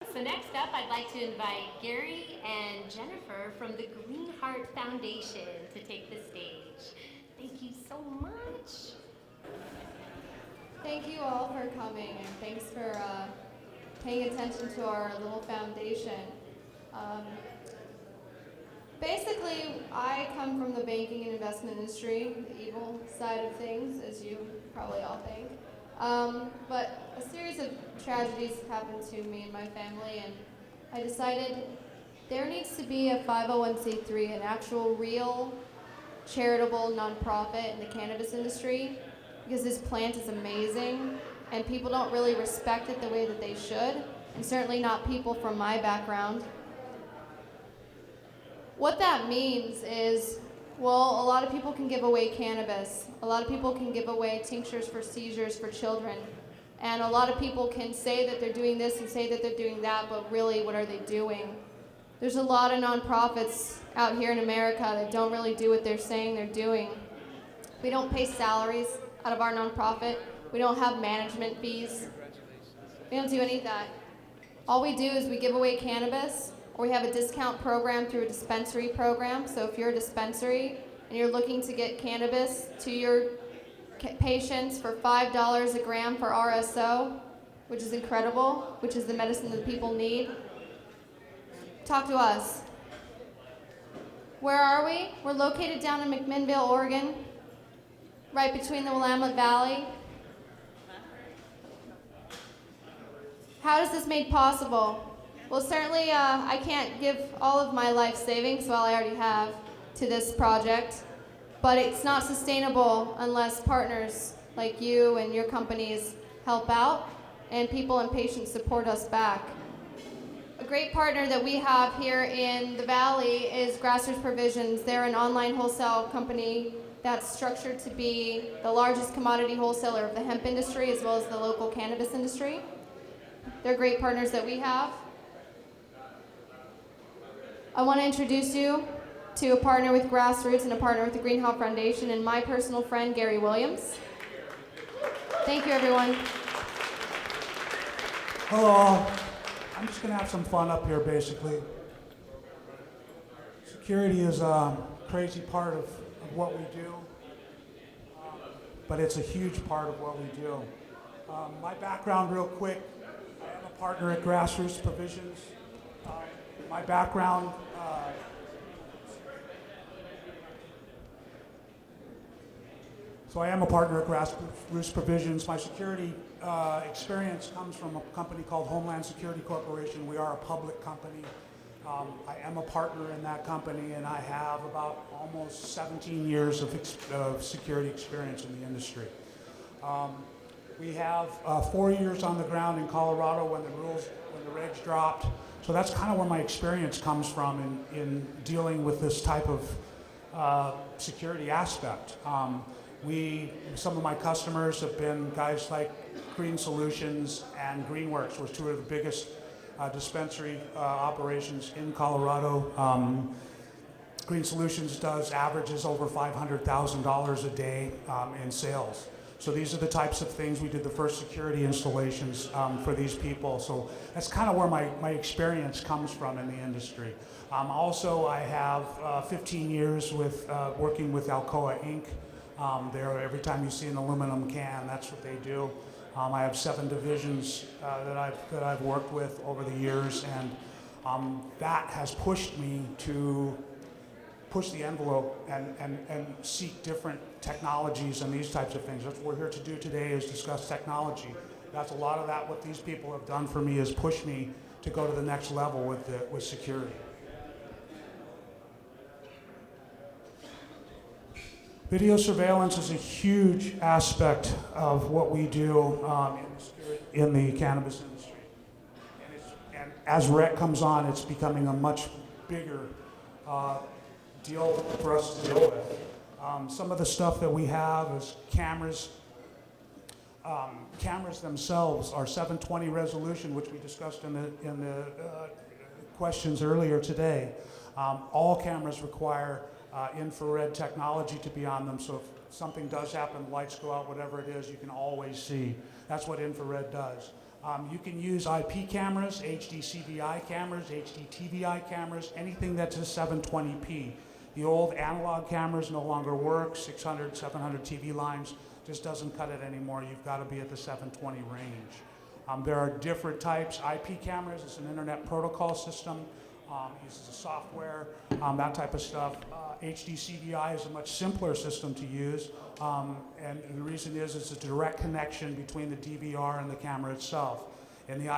So next up, I'd like to invite Gary and Jennifer from the Green Heart Foundation to take the stage. Thank you so much. Thank you all for coming, and thanks for paying attention to our little foundation. Um, Basically, I come from the banking and investment industry, the evil side of things, as you probably all think. But a series of tragedies happened to me and my family, and I decided there needs to be a 501c3, an actual real charitable nonprofit in the cannabis industry, because this plant is amazing and people don't really respect it the way that they should, and certainly not people from my background. What that means is, well, a lot of people can give away cannabis. A lot of people can give away tinctures for seizures for children. And a lot of people can say that they're doing this and say that they're doing that, but really, what are they doing? There's a lot of nonprofits out here in America that don't really do what they're saying they're doing. We don't pay salaries out of our nonprofit. We don't have management fees. We don't do any of that. All we do is we give away cannabis, or we have a discount program through a dispensary program. So if you're a dispensary and you're looking to get cannabis to your patients for $5 a gram for RSO, which is incredible, which is the medicine that people need, talk to us. Where are we? We're located down in McMinnville, Oregon, right between the Willamette Valley. How is this made possible? Well, certainly I can't give all of my life savings, well, I already have, to this project, but it's not sustainable unless partners like you and your companies help out and people and patients support us back. A great partner that we have here in the Valley is Grassroots Provisions. They're an online wholesale company that's structured to be the largest commodity wholesaler of the hemp industry as well as the local cannabis industry. They're great partners that we have. I want to introduce you to a partner with Grassroots and a partner with the Green Heart Foundation and my personal friend, Gary Williams. Thank you, everyone. Hello. I'm just going to have some fun up here, basically. Security is a crazy part of what we do, but it's a huge part of what we do. My background, real quick, I am a partner at Grassroots Provisions. My background, so I am a partner at Grassroots Provisions. My security experience comes from a company called Homeland Security Corporation. We are a public company. I am a partner in that company, and I have about almost 17 years of security experience in the industry. We have 4 years on the ground in Colorado when the regs dropped. So that's kind of where my experience comes from in dealing with this type of security aspect. Some of my customers have been guys like Green Solutions and Greenworks, which are two of the biggest dispensary operations in Colorado. Green Solutions averages over $500,000 a day in sales. So these are the types of things. We did the first security installations for these people. So that's kind of where my experience comes from in the industry. Also, I have 15 years with working with Alcoa Inc. Every time you see an aluminum can, that's what they do. I have 7 divisions that I've worked with over the years, and that has pushed me to push the envelope and seek different technologies and these types of things. That's what we're here to do today, is discuss technology. That's a lot of that. What these people have done for me is push me to go to the next level with security. Video surveillance is a huge aspect of what we do in the cannabis industry. And as rec comes on, it's becoming a much bigger deal for us to deal with. Some of the stuff that we have is cameras. Cameras themselves are 720 resolution, which we discussed in the questions earlier today. All cameras require infrared technology to be on them, so if something does happen, lights go out, whatever it is, you can always see. That's what infrared does. You can use IP cameras, HD CVI cameras, HD TVI cameras, anything that's a 720p. The old analog cameras no longer work. 600, 700 TV lines just doesn't cut it anymore. You've got to be at the 720 range. There are different types. IP cameras is an internet protocol system. Uses the software, that type of stuff. HD CVI is a much simpler system to use, and the reason is it's a direct connection between the DVR and the camera itself. In the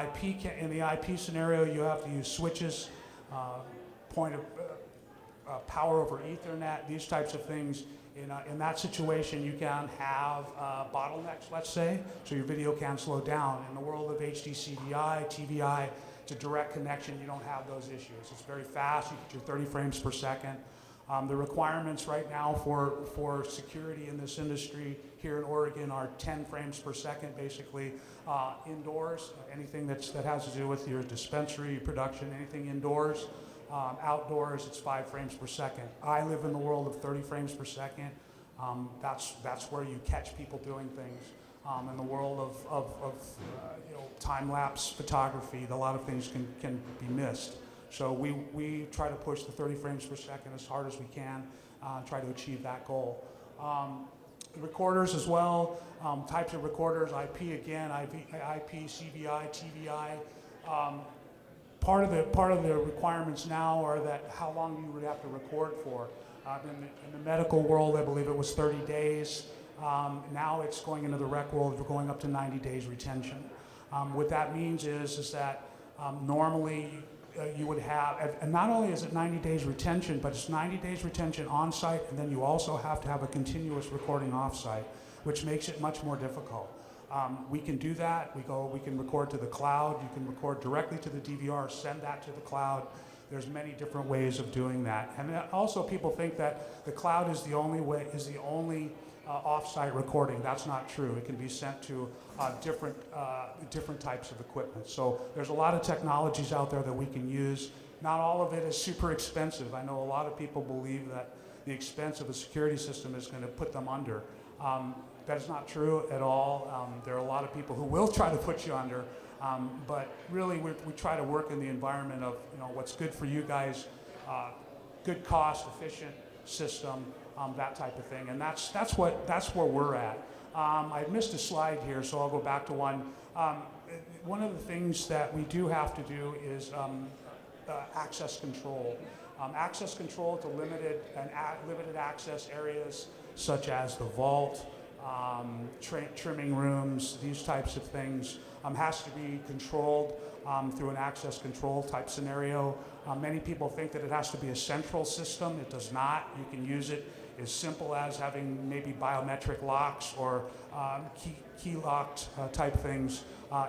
IP scenario, you have to use switches, point of power over Ethernet, these types of things. In that situation, you can have bottlenecks, let's say, so your video can slow down. In the world of HD CVI, TVI, it's a direct connection. You don't have those issues. It's very fast. You get your 30 frames per second. The requirements right now for security in this industry here in Oregon are 10 frames per second, basically. Indoors, anything that has to do with your dispensary, production, anything indoors. Outdoors, it's 5 frames per second. I live in the world of 30 frames per second. That's where you catch people doing things. In the world of time-lapse photography, a lot of things can be missed. So we try to push the 30 frames per second as hard as we can, try to achieve that goal. Recorders as well, types of recorders, IP again, IP, CVI, TVI. Part of the requirements now are that how long you would have to record for. In the medical world, I believe it was 30 days. Now it's going into the rec world, we're going up to 90 days retention. What that means is that normally you would have, and not only is it 90 days retention, but it's 90 days retention on site, and then you also have to have a continuous recording off site, which makes it much more difficult. We can do that. We can record to the cloud. You can record directly to the DVR, send that to the cloud. There's many different ways of doing that. And also people think that the cloud is the only off-site recording. That's not true. It can be sent to different types of equipment. So there's a lot of technologies out there that we can use. Not all of it is super expensive. I know a lot of people believe that the expense of a security system is going to put them under. That is not true at all. There are a lot of people who will try to put you under, but really we try to work in the environment of what's good for you guys, good cost, efficient system, that type of thing, and that's where we're at. I missed a slide here, so I'll go back to one. One of the things that we do have to do is access control. Access control to limited access areas such as the vault, trimming rooms, these types of things has to be controlled through an access control type scenario. Many people think that it has to be a central system. It does not. You can use it as simple as having maybe biometric locks or key locked type things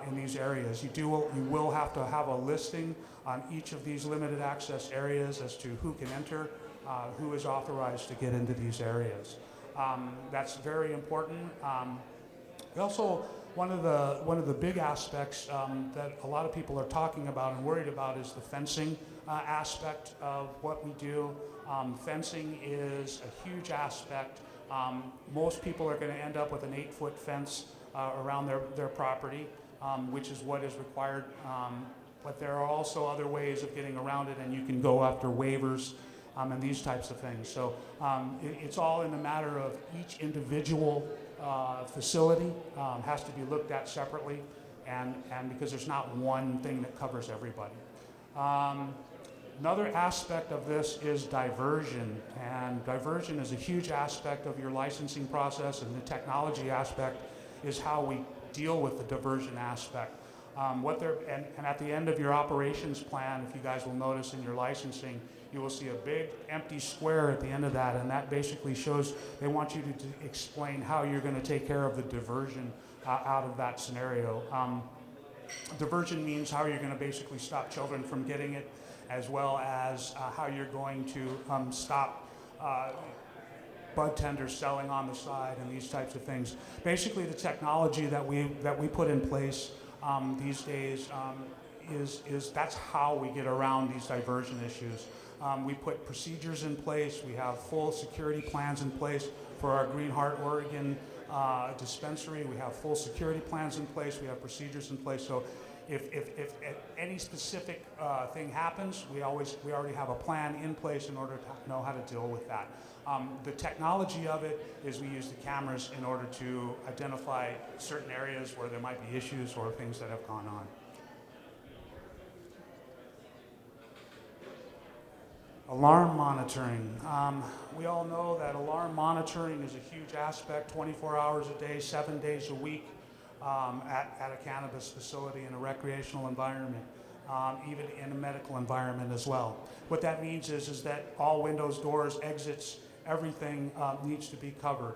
in these areas. You will have to have a listing on each of these limited access areas as to who can enter, who is authorized to get into these areas. That's very important. Also, one of the big aspects that a lot of people are talking about and worried about is the fencing aspect of what we do. Fencing is a huge aspect. Most people are going to end up with an 8-foot fence around their property, which is what is required. But there are also other ways of getting around it, and you can go after waivers and these types of things. So it's all in the matter of each individual facility has to be looked at separately, and because there's not one thing that covers everybody. Another aspect of this is diversion, and diversion is a huge aspect of your licensing process, and the technology aspect is how we deal with the diversion aspect. And at the end of your operations plan, if you guys will notice in your licensing, you will see a big empty square at the end of that, and that basically shows they want you to explain how you're going to take care of the diversion out of that scenario. Diversion means how you're going to basically stop children from getting it, as well as how you're going to stop bud tenders selling on the side and these types of things. Basically, the technology that we put in place these days is that's how we get around these diversion issues. We put procedures in place. We have full security plans in place for our Green Heart Oregon dispensary. We have full security plans in place. We have procedures in place. So if any specific thing happens, we already have a plan in place in order to know how to deal with that. The technology of it is we use the cameras in order to identify certain areas where there might be issues or things that have gone on. Alarm monitoring. We all know that alarm monitoring is a huge aspect, 24 hours a day, 7 days a week at a cannabis facility in a recreational environment, even in a medical environment as well. What that means is that all windows, doors, exits, everything needs to be covered.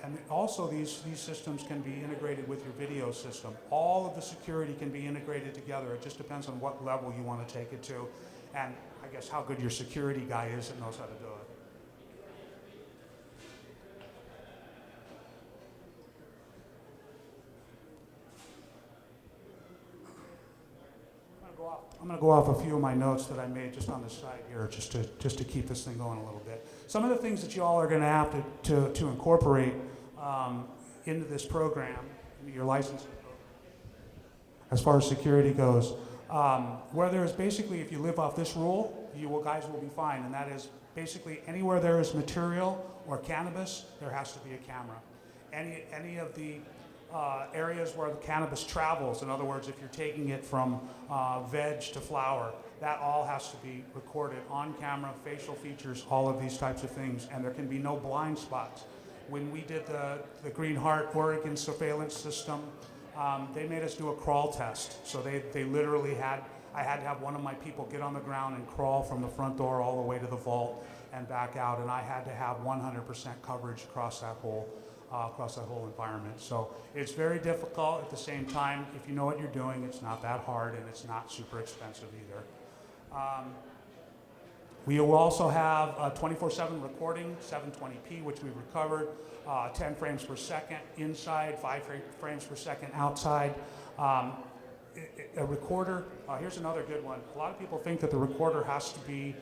And also these systems can be integrated with your video system. All of the security can be integrated together. It just depends on what level you want to take it to, and I guess how good your security guy is that knows how to do it. I'm going to go off a few of my notes that I made just on the side here, just to keep this thing going a little bit. Some of the things that you all are going to have to incorporate into this program, into your licensing program, as far as security goes, where there's basically, if you live off this rule, guys will be fine, and that is basically anywhere there is material or cannabis, there has to be a camera. Any of the areas where the cannabis travels, in other words, if you're taking it from veg to flower, that all has to be recorded on camera, facial features, all of these types of things, and there can be no blind spots. When we did the Green Heart Oregon surveillance system, they made us do a crawl test. So they literally I had to have one of my people get on the ground and crawl from the front door all the way to the vault and back out, and I had to have 100% coverage across that whole environment. So it's very difficult. At the same time, if you know what you're doing, it's not that hard, and it's not super expensive either. We will also have 24/7 recording, 720p, which we've recovered, 10 frames per second inside, 5 frames per second outside. A recorder, here's another good one. A lot of people think that the recorder has to be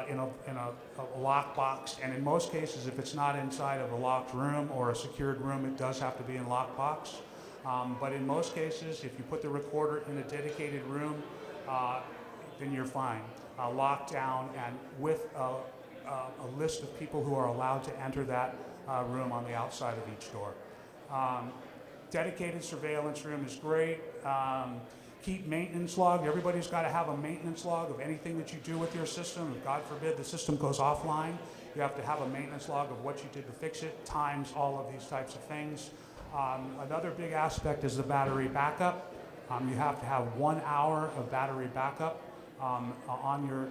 in a locked box, and in most cases, if it's not inside of a locked room or a secured room, it does have to be in a locked box. But in most cases, if you put the recorder in a dedicated room, then you're fine. Locked down and with a list of people who are allowed to enter that room on the outside of each door. Dedicated surveillance room is great. Keep maintenance log. Everybody's got to have a maintenance log of anything that you do with your system. If God forbid the system goes offline, you have to have a maintenance log of what you did to fix it, times, all of these types of things. Another big aspect is the battery backup. You have to have 1 hour of battery backup on your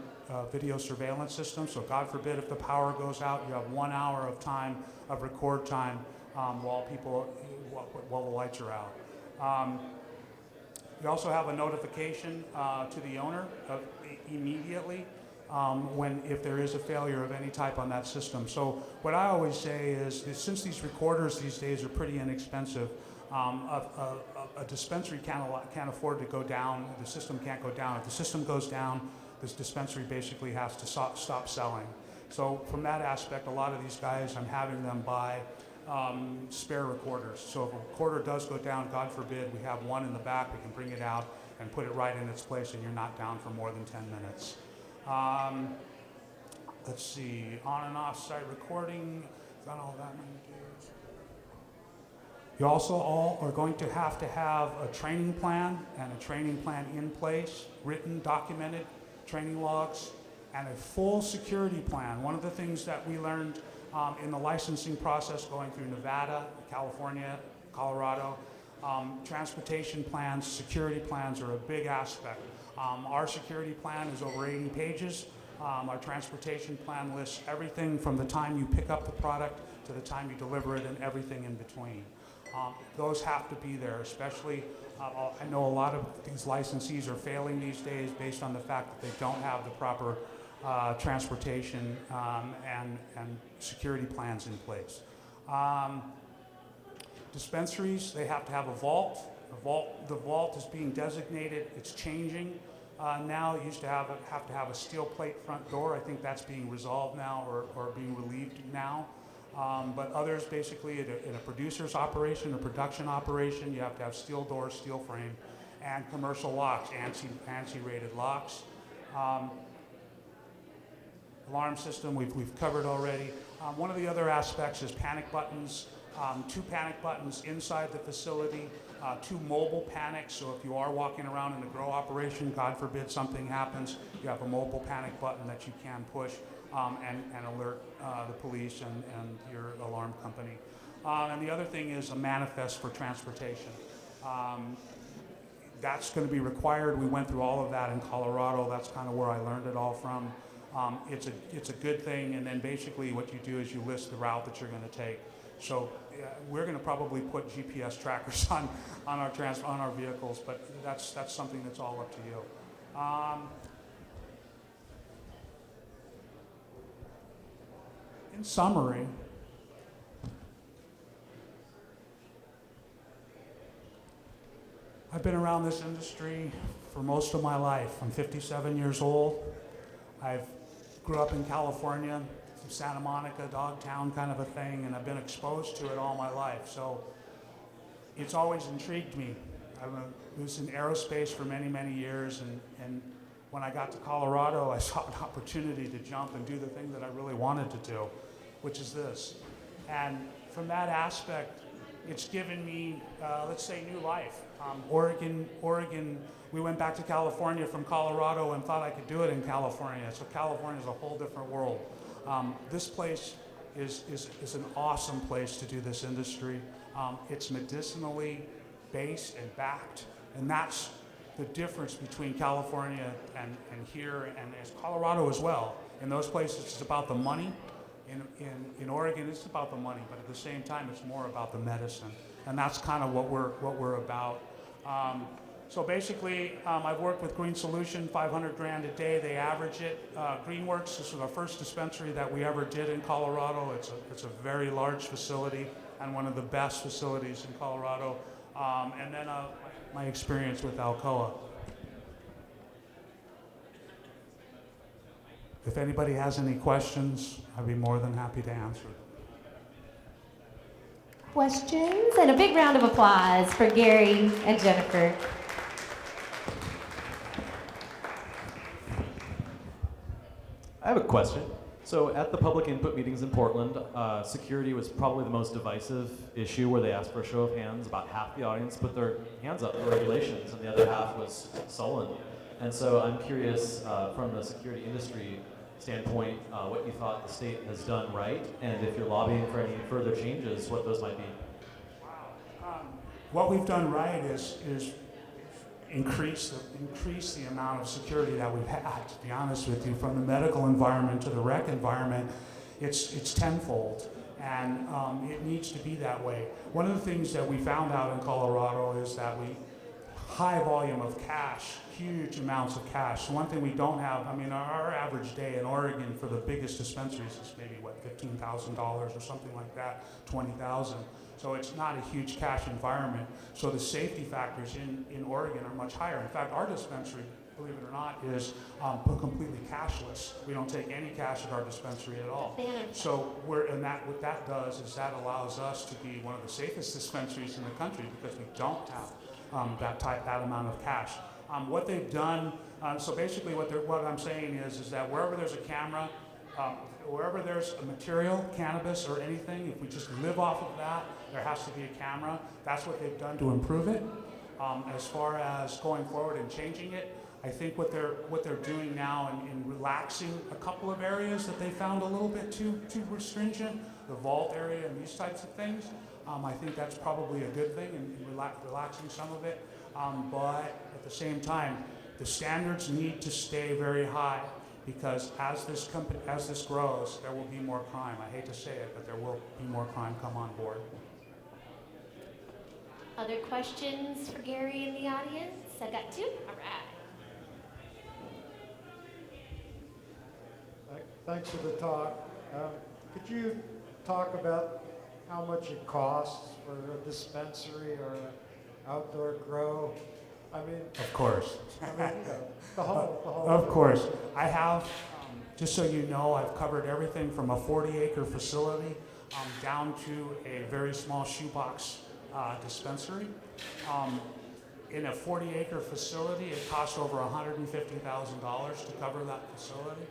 video surveillance system. So God forbid if the power goes out, you have 1 hour of time, of record time, while the lights are out. You also have a notification to the owner immediately if there is a failure of any type on that system. So what I always say is since these recorders these days are pretty inexpensive, a dispensary can't afford to go down. The system can't go down. If the system goes down, this dispensary basically has to stop selling. So from that aspect, a lot of these guys, I'm having them buy spare recorders. So if a recorder does go down, God forbid, we have one in the back, we can bring it out and put it right in its place and you're not down for more than 10 minutes. Let's see, on and off site recording, done all that many days. You also all are going to have a training plan and a training plan in place, written, documented, training logs, and a full security plan. One of the things that we learned in the licensing process going through Nevada, California, Colorado, transportation plans, security plans are a big aspect. Our security plan is over 80 pages. Our transportation plan lists everything from the time you pick up the product to the time you deliver it and everything in between. Those have to be there, especially I know a lot of these licensees are failing these days based on the fact that they don't have the proper transportation and security plans in place. Dispensaries, they have to have a vault. The vault is being designated. It's changing now. It used to have to have a steel plate front door. I think that's being resolved now or being relieved now. But others, basically, in a producer's operation, a production operation, you have to have steel doors, steel frame, and commercial locks, ANSI rated locks. Alarm system, we've covered already. One of the other aspects is panic buttons. 2 panic buttons inside the facility, 2 mobile panics, so if you are walking around in a grow operation, God forbid something happens, you have a mobile panic button that you can push and alert the police and your alarm company. And the other thing is a manifest for transportation. That's going to be required. We went through all of that in Colorado. That's kind of where I learned it all from. It's a good thing, and then basically what you do is you list the route that you're going to take. So we're going to probably put GPS trackers on our vehicles, but that's something that's all up to you. In summary, I've been around this industry for most of my life. I'm 57 years old. I grew up in California, Santa Monica, Dogtown kind of a thing, and I've been exposed to it all my life. So it's always intrigued me. I was in aerospace for many, many years, and when I got to Colorado, I saw an opportunity to jump and do the thing that I really wanted to do, which is this. And from that aspect, it's given me, let's say, new life. Oregon, we went back to California from Colorado and thought I could do it in California. So California is a whole different world. This place is an awesome place to do this industry. It's medicinally based and backed, and that's the difference between California and here, and as Colorado as well. In those places, it's about the money. In Oregon, it's about the money, but at the same time, it's more about the medicine, and that's kind of what we're about. So basically, I've worked with Green Solution, 500 grand a day. They average it. Greenworks, this was our first dispensary that we ever did in Colorado. It's a very large facility and one of the best facilities in Colorado. And then my experience with Alcoa. If anybody has any questions, I'd be more than happy to answer them. Questions? And a big round of applause for Gary and Jennifer. I have a question. So at the public input meetings in Portland, security was probably the most divisive issue, where they asked for a show of hands. About half the audience put their hands up for regulations, and the other half was sullen. And so I'm curious, from the security industry standpoint, what you thought the state has done right, and if you're lobbying for any further changes, what those might be. Wow. What we've done right is increase the amount of security that we've had. To be honest with you, from the medical environment to the rec environment, it's tenfold, and it needs to be that way. One of the things that we found out in Colorado is that high volume of cash, huge amounts of cash. So one thing we don't have, I mean, our average day in Oregon for the biggest dispensaries is maybe, $15,000 or something like that, 20,000. So it's not a huge cash environment. So the safety factors in Oregon are much higher. In fact, our dispensary, believe it or not, is completely cashless. We don't take any cash at our dispensary at all. So what that does is that allows us to be one of the safest dispensaries in the country, because we don't have that amount of cash. What they've done, so basically what I'm saying is that wherever there's a camera, wherever there's a material, cannabis or anything, if we just live off of that, there has to be a camera. That's what they've done to improve it. As far as going forward and changing it, I think what they're doing now in relaxing a couple of areas that they found a little bit too restringent, the vault area and these types of things, I think that's probably a good thing, in relaxing some of it. But at the same time, the standards need to stay very high, because as this grows, there will be more crime. I hate to say it, but there will be more crime come on board. Other questions for Gary in the audience? I got 2. All right. Thanks for the talk. Could you talk about how much it costs for a dispensary or an outdoor grow? I mean, Of course. the whole. Of course. I have, just so you know, I've covered everything from a 40-acre facility down to a very small shoebox dispensary. In a 40-acre facility, it cost over $150,000 to cover that facility.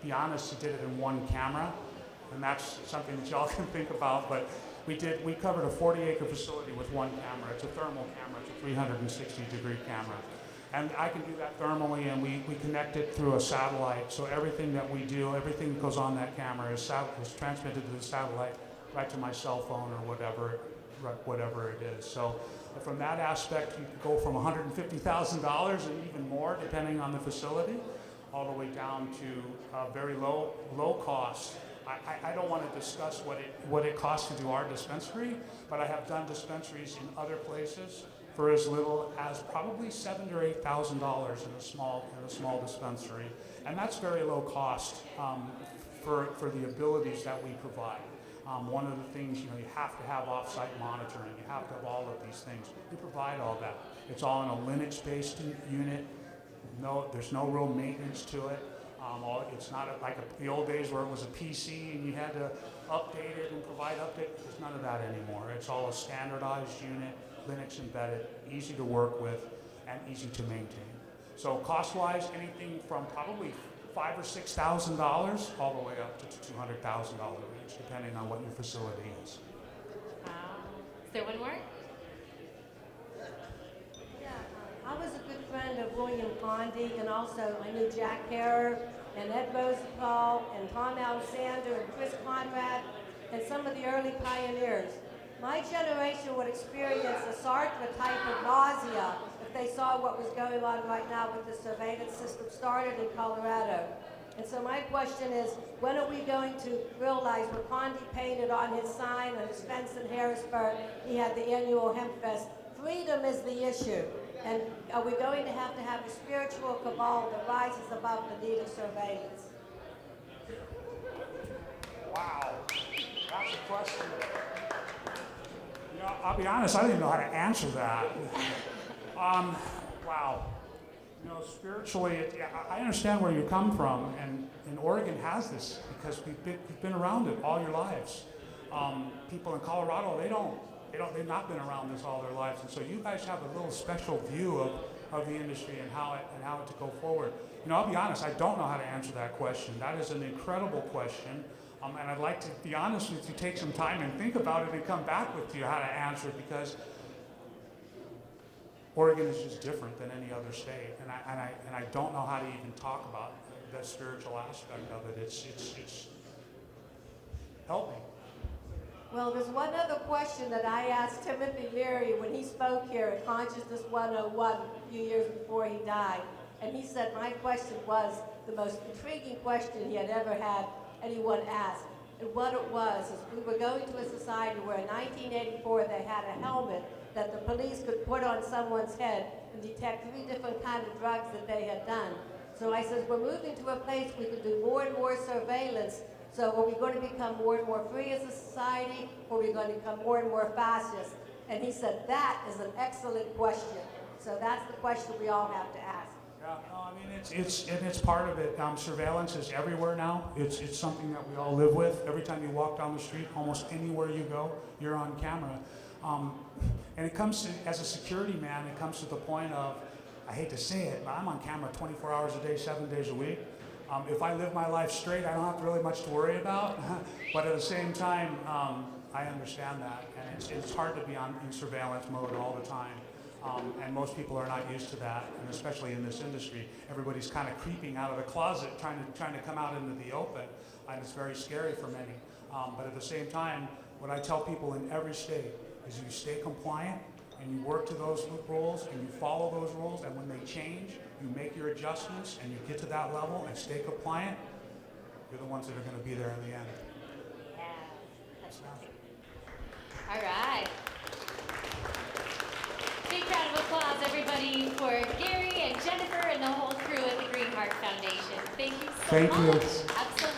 Be honest, he did it in one camera, and that's something that y'all can think about, but we covered a 40-acre facility with one camera. It's a thermal camera, it's a 360-degree camera. And I can do that thermally, and we connect it through a satellite, so everything that we do, everything that goes on that camera is transmitted to the satellite right to my cell phone or whatever it is. So from that aspect, you can go from $150,000 and even more, depending on the facility, all the way down to very low cost. I don't want to discuss what it costs to do our dispensary, but I have done dispensaries in other places for as little as probably $7,000 or $8,000 in a small dispensary, and that's very low cost for the abilities that we provide. One of the things, you have to have off-site monitoring. You have to have all of these things. We provide all that. It's all in a Linux-based unit. There's no real maintenance to it. It's not like the old days where it was a PC and you had to update it and provide updates. There's none of that anymore. It's all a standardized unit, Linux embedded, easy to work with, and easy to maintain. So cost-wise, anything from probably $5,000 or $6,000 all the way up to $200,000 range, depending on what your facility is. Wow. Is there one more? Yeah, I was a good friend of William Pondy, and also I knew Jack Harrer and Ed Rosenthal and Tom Alexander and Chris Conrad and some of the early pioneers. My generation would experience a Sartre type of nausea if they saw what was going on right now with the surveillance system started in Colorado. And so my question is, when are we going to realize what Pondy painted on his sign on his fence in Harrisburg? He had the annual Hemp Fest. Freedom is the issue. And are we going to have a spiritual cabal that rises above the need of surveillance? Wow, that's a question. I'll be honest, I don't even know how to answer that. Wow. Spiritually, I understand where you come from, and Oregon has this because we've been around it all your lives. People in Colorado, they've not been around this all their lives, and so you guys have a little special view of the industry and how it to go forward. I'll be honest, I don't know how to answer that question. That is an incredible question. And I'd like to be honest with you, take some time and think about it and come back with you how to answer it, because Oregon is just different than any other state, and I don't know how to even talk about the spiritual aspect of it. It's help me. Well, there's one other question that I asked Timothy Leary when he spoke here at Consciousness 101 a few years before he died, and he said my question was the most intriguing question he had ever had anyone asked. And what it was is we were going to a society where in 1984 they had a helmet that the police could put on someone's head and detect 3 different kinds of drugs that they had done. So I said, we're moving to a place we can do more and more surveillance. So are we going to become more and more free as a society, or are we going to become more and more fascist? And he said, that is an excellent question. So that's the question we all have to ask. Yeah, no, I mean, it's part of it. Surveillance is everywhere now. It's something that we all live with. Every time you walk down the street, almost anywhere you go, you're on camera. And it comes to, as a security man, it comes to the point of, I hate to say it, but I'm on camera 24 hours a day, 7 days a week. If I live my life straight, I don't have really much to worry about. But at the same time, I understand that. And it's hard to be in surveillance mode all the time. And most people are not used to that, and especially in this industry. Everybody's kind of creeping out of the closet, trying to come out into the open, and it's very scary for many. But at the same time, what I tell people in every state is you stay compliant, and you work to those rules, and you follow those rules, and when they change, you make your adjustments, and you get to that level and stay compliant, you're the ones that are going to be there in the end. Yeah, that's perfect. All right. Big round of applause, everybody, for Gary and Jennifer and the whole crew at the Green Heart Foundation. Thank you so much. Thank you. Absolutely.